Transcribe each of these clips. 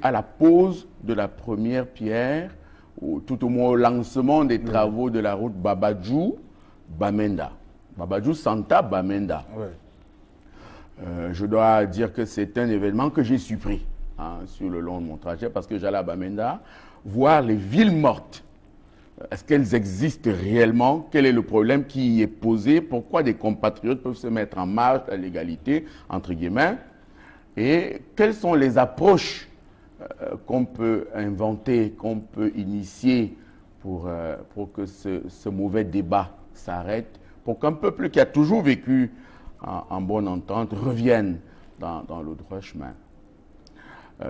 à la pose de la première pierre, ou tout au moins au lancement des travaux de la route Babadjou-Bamenda. Babadjou-Santa-Bamenda. Je dois dire que c'est un événement que j'ai surpris sur le long de mon trajet parce que j'allais à Bamenda voir les villes mortes. Est-ce qu'elles existent réellement? Quel est le problème qui y est posé? Pourquoi des compatriotes peuvent se mettre en marche de la légalité, entre guillemets? Et quelles sont les approches qu'on peut inventer, qu'on peut initier pour que ce mauvais débat s'arrête, pour qu'un peuple qui a toujours vécu en bonne entente revienne dans le droit chemin.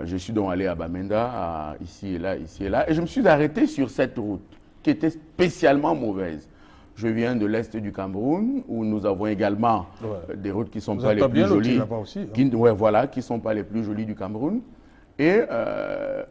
Je suis donc allé à Bamenda, ici et là, et je me suis arrêté sur cette route qui était spécialement mauvaise. Je viens de l'Est du Cameroun, où nous avons également des routes qui ne sont pas les plus jolies. Qui sont pas les plus jolies du Cameroun.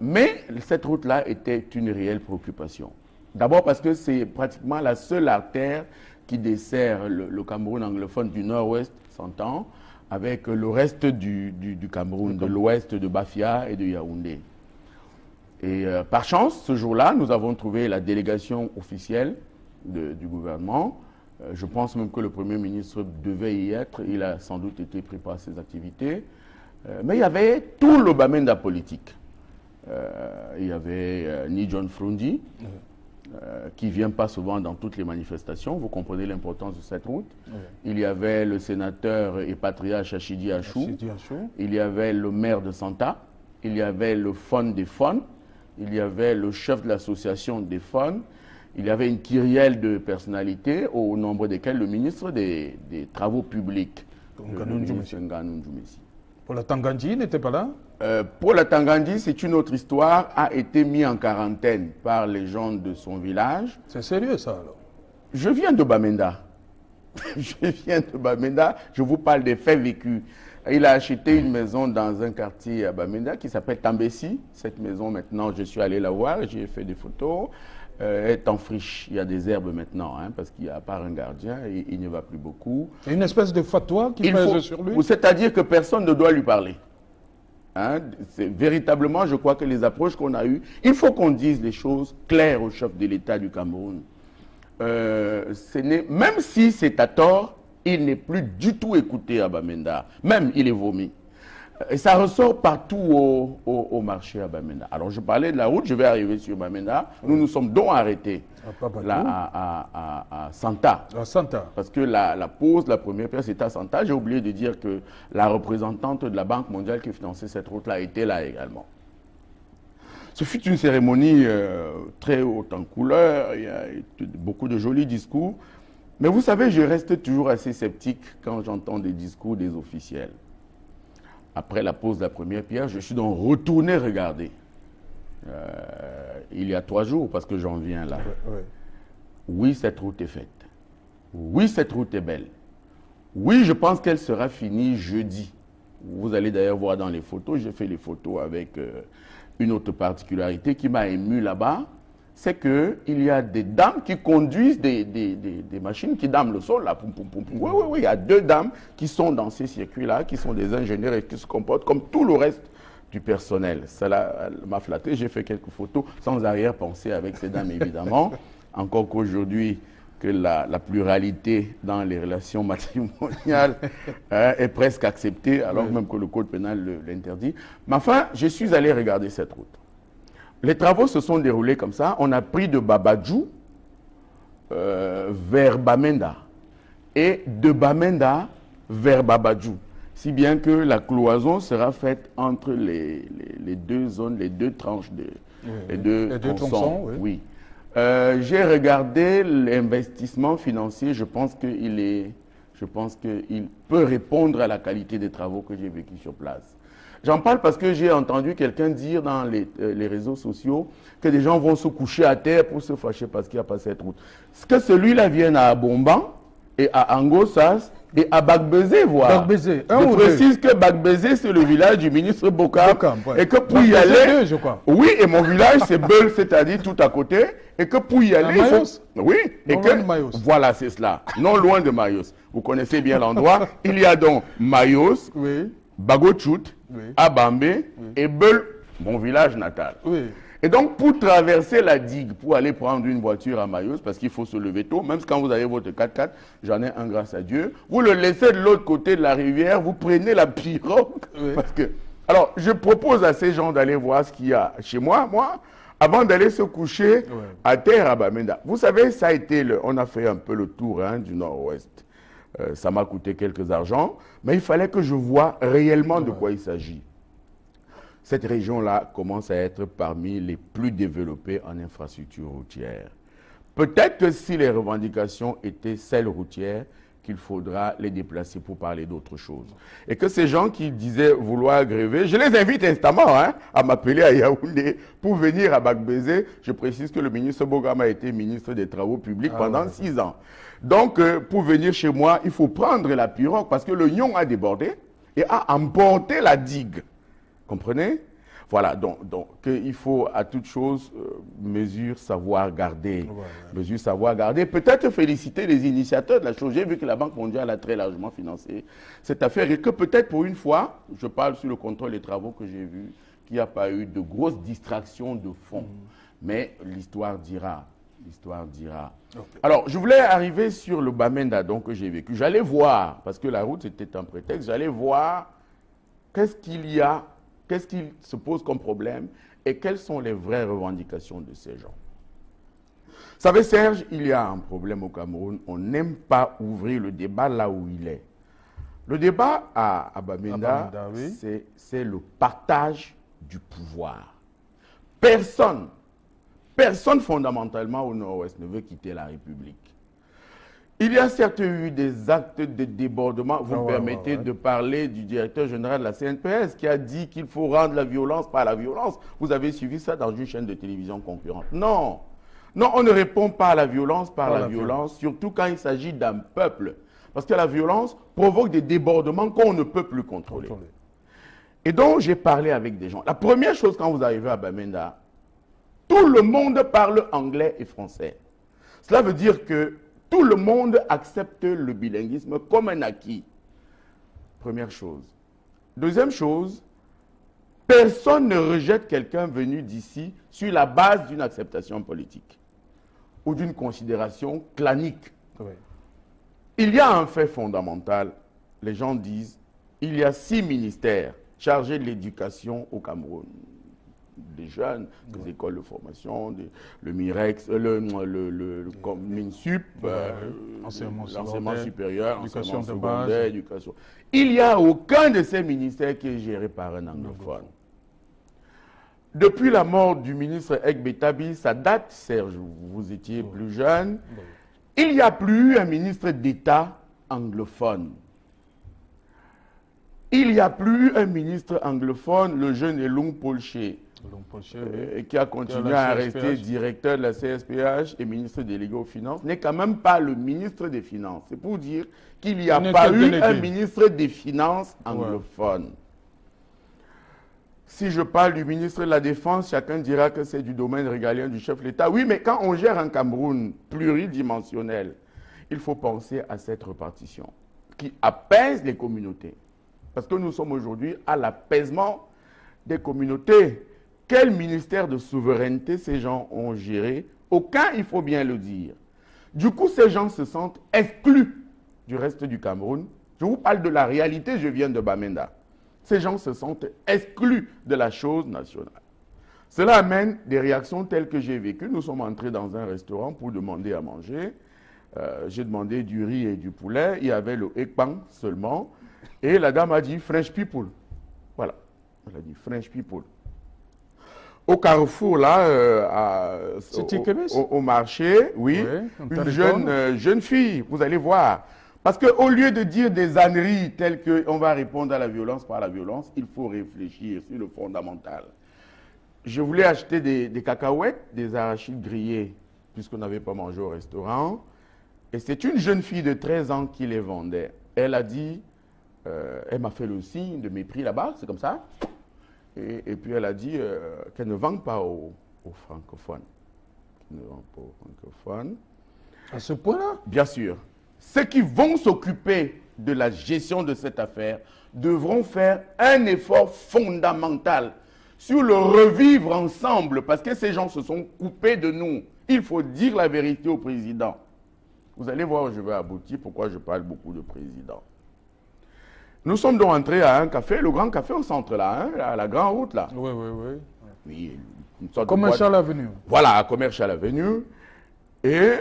Mais cette route-là était une réelle préoccupation. D'abord parce que c'est pratiquement la seule artère qui dessert le Cameroun anglophone du nord-ouest, s'entend, avec le reste du Cameroun, de l'ouest, de Bafia et de Yaoundé. Et par chance, ce jour-là, nous avons trouvé la délégation officielle du gouvernement. Je pense même que le Premier ministre devait y être. Il a sans doute été pris par ses activités. Mais il y avait tout le Bamenda politique. Il y avait Ni John Frundi, qui ne vient pas souvent dans toutes les manifestations. Vous comprenez l'importance de cette route. Il y avait le sénateur et patriarche Achidi Achou. Il y avait le maire de Santa. Il y avait le fond des fonds. Il y avait le chef de l'association des fonds. Il y avait une kyrielle de personnalités, au nombre desquelles le ministre des Travaux publics, Nganou Ndjoumessi. Pour la Tangandji, il n'était pas là? Pour la Tangandji, c'est une autre histoire, a été mis en quarantaine par les gens de son village. C'est sérieux ça alors? Je viens de Bamenda. Je vous parle des faits vécus. Il a acheté une maison dans un quartier à Bamenda qui s'appelle Tambessi. Cette maison, maintenant, je suis allé la voir, j'ai fait des photos. Est en friche. Il y a des herbes maintenant, parce qu'il n'y a pas un gardien et il ne va plus beaucoup. Et une espèce de fatwa qui pèse sur lui? C'est-à-dire que personne ne doit lui parler. Véritablement, je crois que les approches qu'on a eues, il faut qu'on dise les choses claires au chef de l'État du Cameroun. Même si c'est à tort, il n'est plus du tout écouté à Bamenda. Même, il est vomi. Et ça ressort partout au marché à Bamenda. Alors, je parlais de la route, je vais arriver sur Bamenda. Nous nous sommes donc arrêtés à Santa. À Santa. Parce que la pause, la première pierre, c'était à Santa. J'ai oublié de dire que la représentante de la Banque mondiale qui finançait cette route-là était là également. Ce fut une cérémonie très haute en couleur. Il y a beaucoup de jolis discours. Mais vous savez, je reste toujours assez sceptique quand j'entends des discours des officiels. Après la pose de la première pierre, je suis donc retourné regarder. Il y a 3 jours, parce que j'en viens là. Oui, cette route est faite. Oui, cette route est belle. Oui, je pense qu'elle sera finie jeudi. Vous allez d'ailleurs voir dans les photos, j'ai fait les photos avec une autre particularité qui m'a ému là-bas. C'est qu'il y a des dames qui conduisent des machines qui damment le sol. Là. Oui, il y a 2 dames qui sont dans ces circuits-là, qui sont des ingénieurs et qui se comportent comme tout le reste du personnel. Cela m'a flatté, j'ai fait quelques photos sans arrière-pensée avec ces dames, évidemment. Encore qu'aujourd'hui, que la pluralité dans les relations matrimoniales est presque acceptée, alors même que le code pénal l'interdit. Mais enfin, je suis allé regarder cette route. Les travaux se sont déroulés comme ça. On a pris de Babadjou vers Bamenda et de Bamenda vers Babadjou. Si bien que la cloison sera faite entre les 2 zones, les 2 tranches, les deux tronçons. Oui. J'ai regardé l'investissement financier. Je pense qu'il peut répondre à la qualité des travaux que j'ai vécus sur place. J'en parle parce que j'ai entendu quelqu'un dire dans les réseaux sociaux que des gens vont se coucher à terre pour se fâcher parce qu'il n'y a pas cette route. Est-ce que celui-là vienne à Bomban et à Angosas et à Bagbezé, voir. Je précise que Bagbezé, c'est le village du ministre Bokam. Et que pour y aller... je crois. Oui, et mon village, c'est Beul, c'est-à-dire tout à côté. Et que pour y aller... Oui, et que... Voilà, c'est cela. Non loin de Mayos. Vous connaissez bien l'endroit. Il y a donc Mayos, Bagochout, Abambé et Beul mon village natal. Oui. Et donc, pour traverser la digue, pour aller prendre une voiture à Mayos, parce qu'il faut se lever tôt, même quand vous avez votre 4x4, j'en ai un grâce à Dieu, vous le laissez de l'autre côté de la rivière, vous prenez la pirogue. Oui. Parce que, alors, je propose à ces gens d'aller voir ce qu'il y a chez moi, avant d'aller se coucher à terre à Bamenda. Vous savez, ça a été, on a fait un peu le tour du nord-ouest. Ça m'a coûté quelques argents, mais il fallait que je voie réellement de quoi il s'agit. Cette région-là commence à être parmi les plus développées en infrastructure routière. Peut-être que si les revendications étaient celles routières, qu'il faudra les déplacer pour parler d'autre chose. Et que ces gens qui disaient vouloir gréver, je les invite instamment à m'appeler à Yaoundé pour venir à Bakbézé. Je précise que le ministre Bogam a été ministre des Travaux publics pendant 6 ans. Donc, pour venir chez moi, il faut prendre la pirogue parce que le Nyon a débordé et a emporté la digue. Comprenez? Voilà, donc il faut à toute chose mesure, savoir garder. Mesure, savoir garder. Peut-être féliciter les initiateurs de la chose. J'ai vu que la Banque mondiale a très largement financé cette affaire et que peut-être pour une fois, je parle sur le contrôle des travaux que j'ai vu, qu'il n'y a pas eu de grosses distractions de fond. Mais l'histoire dira. L'histoire dira. Okay. Alors, je voulais arriver sur le Bamenda donc, que j'ai vécu. J'allais voir, parce que la route était un prétexte, j'allais voir qu'est-ce qu'il y a, qu'est-ce qui se pose comme problème et quelles sont les vraies revendications de ces gens. Vous savez, Serge, il y a un problème au Cameroun. On n'aime pas ouvrir le débat là où il est. Le débat à Bamenda, oui, c'est le partage du pouvoir. Personne fondamentalement au Nord-Ouest ne veut quitter la République. Il y a certes eu des actes de débordement. Vous me permettez de parler du directeur général de la CNPS qui a dit qu'il faut rendre la violence par la violence. Vous avez suivi ça dans une chaîne de télévision concurrente. Non. Non, on ne répond pas à la violence par la violence, surtout quand il s'agit d'un peuple. Parce que la violence provoque des débordements qu'on ne peut plus contrôler. Et donc, j'ai parlé avec des gens. La première chose, quand vous arrivez à Bamenda, tout le monde parle anglais et français. Cela veut dire que tout le monde accepte le bilinguisme comme un acquis. Première chose. Deuxième chose, personne ne rejette quelqu'un venu d'ici sur la base d'une acceptation politique ou d'une considération clanique. Oui. Il y a un fait fondamental. Les gens disent il y a 6 ministères chargés de l'éducation au Cameroun. Des jeunes, des écoles de formation, le MIREX, le MINSUP, l'enseignement supérieur, l'enseignement secondaire, éducation. Il n'y a aucun de ces ministères qui est géré par un anglophone. Depuis la mort du ministre Ekbetabi, ça date, Serge, vous étiez plus jeune, il n'y a plus un ministre d'État anglophone. Il n'y a plus un ministre anglophone, le jeune Elung Polché, qui a continué à rester directeur de la CSPH et ministre délégué aux Finances, n'est quand même pas le ministre des Finances. C'est pour dire qu'il n'y a pas eu un ministre des Finances anglophone. Si je parle du ministre de la Défense, chacun dira que c'est du domaine régalien du chef de l'État. Oui, mais quand on gère un Cameroun pluridimensionnel, il faut penser à cette répartition qui apaise les communautés. Parce que nous sommes aujourd'hui à l'apaisement des communautés. Quel ministère de souveraineté ces gens ont géré? Aucun, il faut bien le dire. Du coup, ces gens se sentent exclus du reste du Cameroun. Je vous parle de la réalité, je viens de Bamenda. Ces gens se sentent exclus de la chose nationale. Cela amène des réactions telles que j'ai vécues. Nous sommes entrés dans un restaurant pour demander à manger. J'ai demandé du riz et du poulet. Il y avait le ekpang seulement. Et la dame a dit French people. Voilà. Elle a dit French people. Au carrefour, là, au marché, oui, une jeune fille, vous allez voir. Parce qu'au lieu de dire des âneries telles qu'on va répondre à la violence par la violence, il faut réfléchir sur le fondamental. Je voulais acheter des cacahuètes, des arachides grillés, puisqu'on n'avait pas mangé au restaurant. Et c'est une jeune fille de 13 ans qui les vendait. Elle a dit, elle m'a fait le signe de mépris là-bas, c'est comme ça. Et puis elle a dit qu'elle ne vend pas aux francophones. Qu'elle ne vend pas aux francophones. À ce point-là? Bien sûr. Ceux qui vont s'occuper de la gestion de cette affaire devront faire un effort fondamental sur le revivre ensemble, parce que ces gens se sont coupés de nous. Il faut dire la vérité au président. Vous allez voir où je vais aboutir, pourquoi je parle beaucoup de président. Nous sommes donc entrés à un café, le grand café au centre là, hein, à la grande route là. Oui, oui, oui. Oui, une sorte Commercial Avenue. Voilà, à Commercial Avenue. Et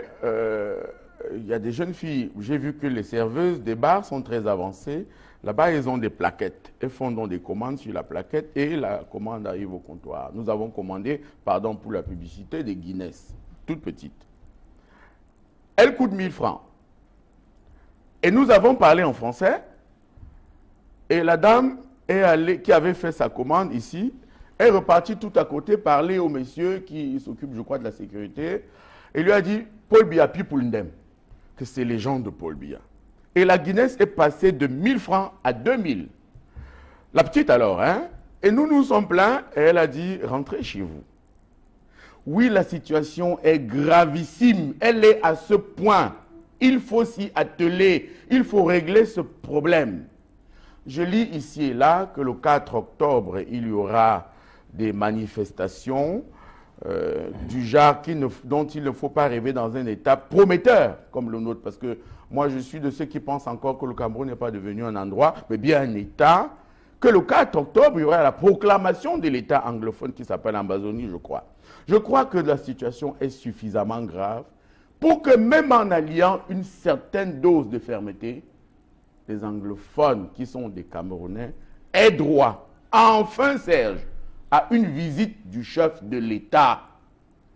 il y a des jeunes filles. J'ai vu que les serveuses des bars sont très avancées. Là-bas, elles ont des plaquettes. Elles font donc des commandes sur la plaquette et la commande arrive au comptoir. Nous avons commandé, pardon pour la publicité, des Guinness, toutes petites. Elles coûtent 1000 francs. Et nous avons parlé en français. Et la dame est allée, qui avait fait sa commande ici, est repartie tout à côté parler au monsieur qui s'occupe, je crois, de la sécurité. Et lui a dit, Paul Biya, puis Poulndem, que c'est les gens de Paul Biya. Et la Guinness est passée de 1000 francs à 2000. La petite alors, hein? Et nous nous sommes plaints, et elle a dit, rentrez chez vous. Oui, la situation est gravissime. Elle est à ce point. Il faut s'y atteler. Il faut régler ce problème. Je lis ici et là que le 4 octobre, il y aura des manifestations du genre dont il ne faut pas rêver dans un État prometteur comme le nôtre. Parce que moi, je suis de ceux qui pensent encore que le Cameroun n'est pas devenu un endroit, mais bien un État. Que le 4 octobre, il y aura la proclamation de l'État anglophone qui s'appelle Ambazonie, je crois. Je crois que la situation est suffisamment grave pour que même en alliant une certaine dose de fermeté, les anglophones qui sont des Camerounais aient droit, enfin Serge, à une visite du chef de l'État.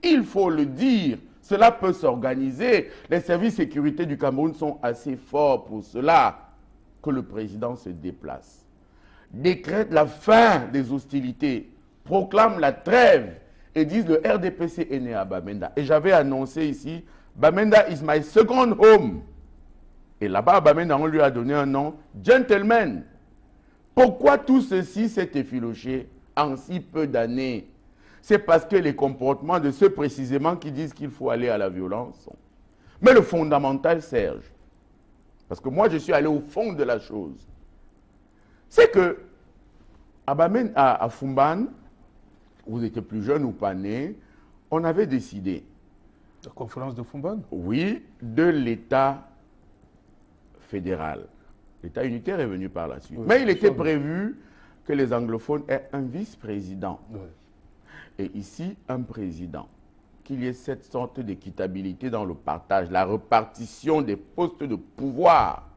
Il faut le dire, cela peut s'organiser. Les services de sécurité du Cameroun sont assez forts pour cela, que le président se déplace. Décrète la fin des hostilités, proclame la trêve et disent le RDPC est né à Bamenda. Et j'avais annoncé ici, Bamenda is my second home. Et là-bas, à Bamenda, on lui a donné un nom, gentleman. Pourquoi tout ceci s'est effiloché en si peu d'années? C'est parce que les comportements de ceux précisément qui disent qu'il faut aller à la violence sont. Mais le fondamental, Serge, parce que moi je suis allé au fond de la chose, c'est que à Fumban, vous étiez plus jeune ou pas né, on avait décidé. La conférence de Fumban? Oui, de l'État fédéral. L'État unitaire est venu par la suite. Oui, mais il était prévu que les anglophones aient un vice-président. Oui. Et ici, un président. Qu'il y ait cette sorte d'équitabilité dans le partage, la répartition des postes de pouvoir.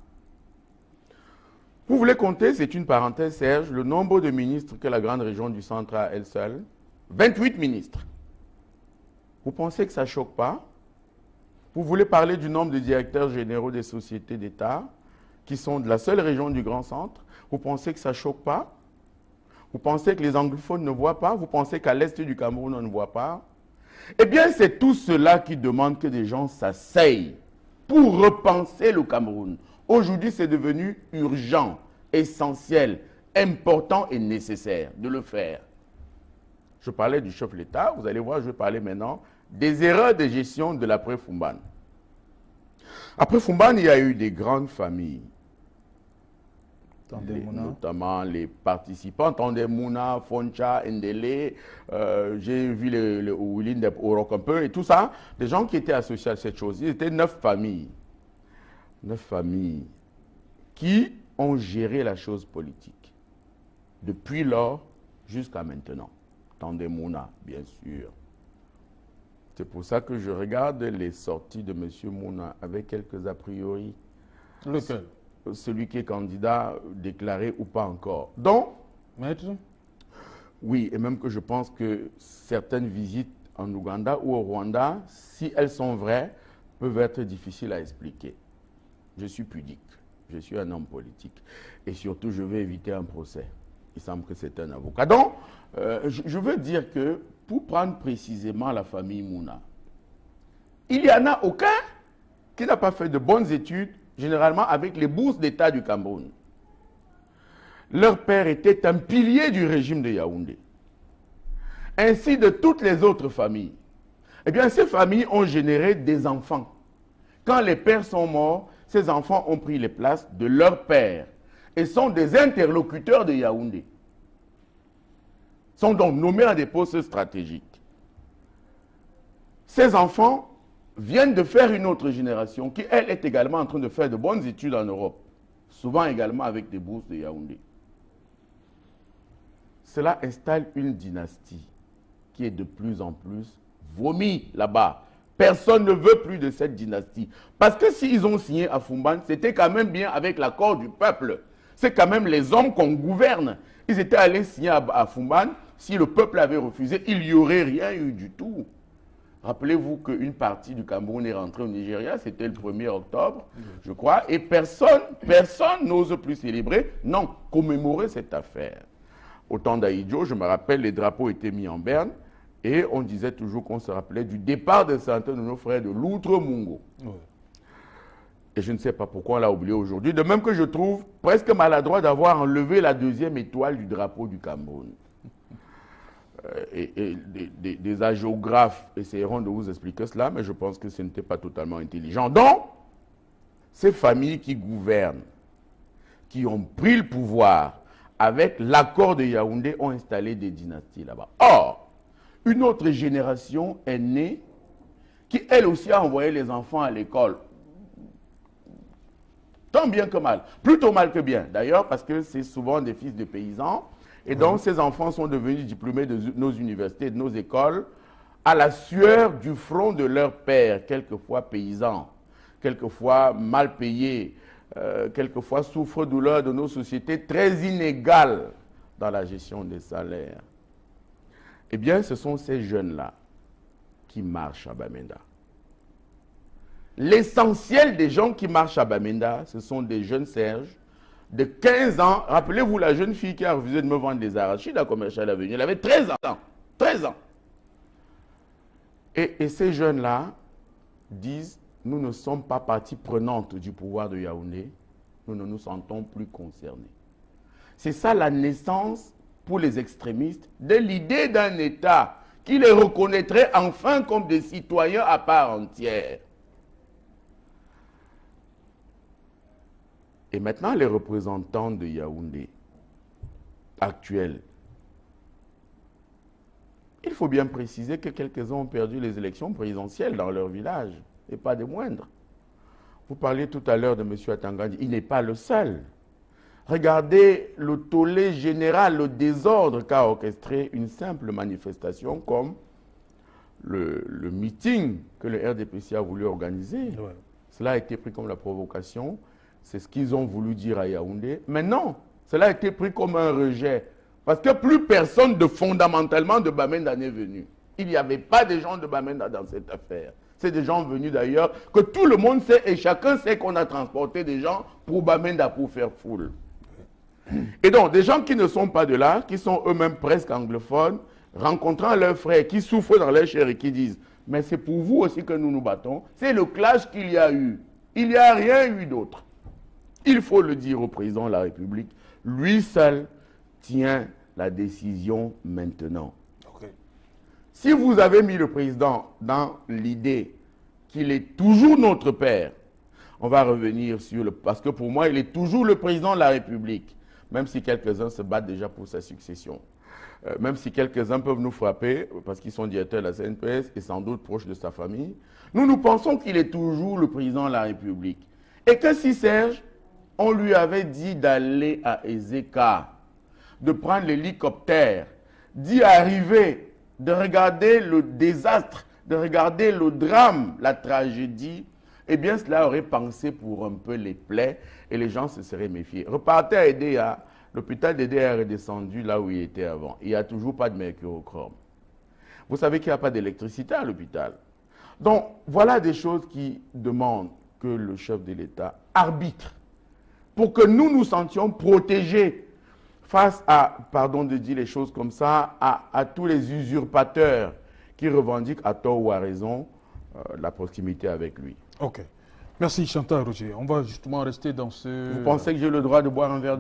Vous voulez compter, c'est une parenthèse, Serge, le nombre de ministres que la grande région du centre a elle seule? 28 ministres. Vous pensez que ça ne choque pas? Vous voulez parler du nombre de directeurs généraux des sociétés d'État qui sont de la seule région du Grand Centre? Vous pensez que ça ne choque pas? Vous pensez que les anglophones ne voient pas? Vous pensez qu'à l'est du Cameroun, on ne voit pas? Eh bien, c'est tout cela qui demande que des gens s'asseyent pour repenser le Cameroun. Aujourd'hui, c'est devenu urgent, essentiel, important et nécessaire de le faire. Je parlais du chef de l'État, vous allez voir, je vais parler maintenant des erreurs de gestion de l'après-Fumban. Après Fumban, il y a eu des grandes familles. Notamment les participants, Tandemuna, Foncha, Ndele, j'ai vu le Willin de Orok un peu, et tout ça, des gens qui étaient associés à cette chose. Ils étaient 9 familles. 9 familles qui ont géré la chose politique. Depuis lors jusqu'à maintenant. Tandemuna, bien sûr. C'est pour ça que je regarde les sorties de M. Mouna avec quelques a priori. Lequel? Celui qui est candidat déclaré ou pas encore. Donc, Maître? Oui, et même que je pense que certaines visites en Ouganda ou au Rwanda, si elles sont vraies, peuvent être difficiles à expliquer. Je suis pudique, je suis un homme politique. Et surtout, je vais éviter un procès. Il semble que c'est un avocat. Donc, je veux dire que, pour prendre précisément la famille Mouna, il n'y en a aucun qui n'a pas fait de bonnes études, généralement avec les bourses d'État du Cameroun. Leur père était un pilier du régime de Yaoundé. Ainsi de toutes les autres familles. Eh bien, ces familles ont généré des enfants. Quand les pères sont morts, ces enfants ont pris les places de leurs pères et sont des interlocuteurs de Yaoundé. sont donc nommés à des postes stratégiques. Ces enfants viennent de faire une autre génération qui, elle, est également en train de faire de bonnes études en Europe, souvent également avec des bourses de Yaoundé. Cela installe une dynastie qui est de plus en plus vomi là-bas. Personne ne veut plus de cette dynastie. Parce que s'ils ont signé à Fumban, c'était quand même bien avec l'accord du peuple. C'est quand même les hommes qu'on gouverne. Ils étaient allés signer à Fumban. Si le peuple avait refusé, il n'y aurait rien eu du tout. Rappelez-vous qu'une partie du Cameroun est rentrée au Nigeria, c'était le 1er octobre, je crois, et personne n'ose plus célébrer, non, commémorer cette affaire. Au temps d'Aïdjo, je me rappelle, les drapeaux étaient mis en berne, et on disait toujours qu'on se rappelait du départ de certains de nos frères de l'Outre-Mungo. Oui. Et je ne sais pas pourquoi on l'a oublié aujourd'hui, de même que je trouve presque maladroit d'avoir enlevé la 2e étoile du drapeau du Cameroun. Des hagiographes essaieront de vous expliquer cela, mais je pense que ce n'était pas totalement intelligent. Donc, ces familles qui gouvernent, qui ont pris le pouvoir avec l'accord de Yaoundé, ont installé des dynasties là-bas. Or, une autre génération est née qui, elle aussi, a envoyé les enfants à l'école. Tant bien que mal. Plutôt mal que bien, d'ailleurs, parce que c'est souvent des fils de paysans. Et donc, ces enfants sont devenus diplômés de nos universités, de nos écoles, à la sueur du front de leur père, quelquefois paysans, quelquefois mal payés, quelquefois souffre-douleur de nos sociétés très inégales dans la gestion des salaires. Eh bien, ce sont ces jeunes-là qui marchent à Bamenda. L'essentiel des gens qui marchent à Bamenda, ce sont des jeunes Serges, de 15 ans. Rappelez-vous la jeune fille qui a refusé de me vendre des arachides à Commercial Avenue. Elle avait 13 ans. 13 ans. Et ces jeunes-là disent, nous ne sommes pas partie prenante du pouvoir de Yaoundé. Nous ne nous sentons plus concernés. C'est ça la naissance pour les extrémistes de l'idée d'un État qui les reconnaîtrait enfin comme des citoyens à part entière. Et maintenant, les représentants de Yaoundé actuels, il faut bien préciser que quelques-uns ont perdu les élections présidentielles dans leur village, et pas des moindres. Vous parliez tout à l'heure de M. Atangandi, il n'est pas le seul. Regardez le tollé général, le désordre qu'a orchestré une simple manifestation comme le meeting que le RDPC a voulu organiser. Ouais. Cela a été pris comme la provocation. C'est ce qu'ils ont voulu dire à Yaoundé. Mais non, cela a été pris comme un rejet. Parce que plus personne fondamentalement de Bamenda n'est venu. Il n'y avait pas de gens de Bamenda dans cette affaire. C'est des gens venus d'ailleurs, que tout le monde sait et chacun sait qu'on a transporté des gens pour Bamenda pour faire foule. Et donc, des gens qui ne sont pas de là, qui sont eux-mêmes presque anglophones, rencontrant leurs frères qui souffrent dans leur chair et qui disent « Mais c'est pour vous aussi que nous nous battons. » C'est le clash qu'il y a eu. Il n'y a rien eu d'autre. Il faut le dire au président de la République, lui seul tient la décision maintenant. Okay. Si vous avez mis le président dans l'idée qu'il est toujours notre père, on va revenir sur le... Parce que pour moi, il est toujours le président de la République, même si quelques-uns se battent déjà pour sa succession. Même si quelques-uns peuvent nous frapper, parce qu'ils sont directeurs de la CNPS et sans doute proches de sa famille, nous pensons qu'il est toujours le président de la République. Et que si Serge, on lui avait dit d'aller à Ezeka, de prendre l'hélicoptère, d'y arriver, de regarder le désastre, de regarder le drame, la tragédie, eh bien cela aurait pensé pour un peu les plaies et les gens se seraient méfiés. Repartez à EDA, l'hôpital d'EDA est redescendu là où il était avant. Il n'y a toujours pas de mercurochrome. Vous savez qu'il n'y a pas d'électricité à l'hôpital. Donc voilà des choses qui demandent que le chef de l'État arbitre pour que nous nous sentions protégés face à, pardon de dire les choses comme ça, à tous les usurpateurs qui revendiquent à tort ou à raison la proximité avec lui. Ok. Merci Chantal Roger. On va justement rester dans ce... Vous pensez que j'ai le droit de boire un verre de...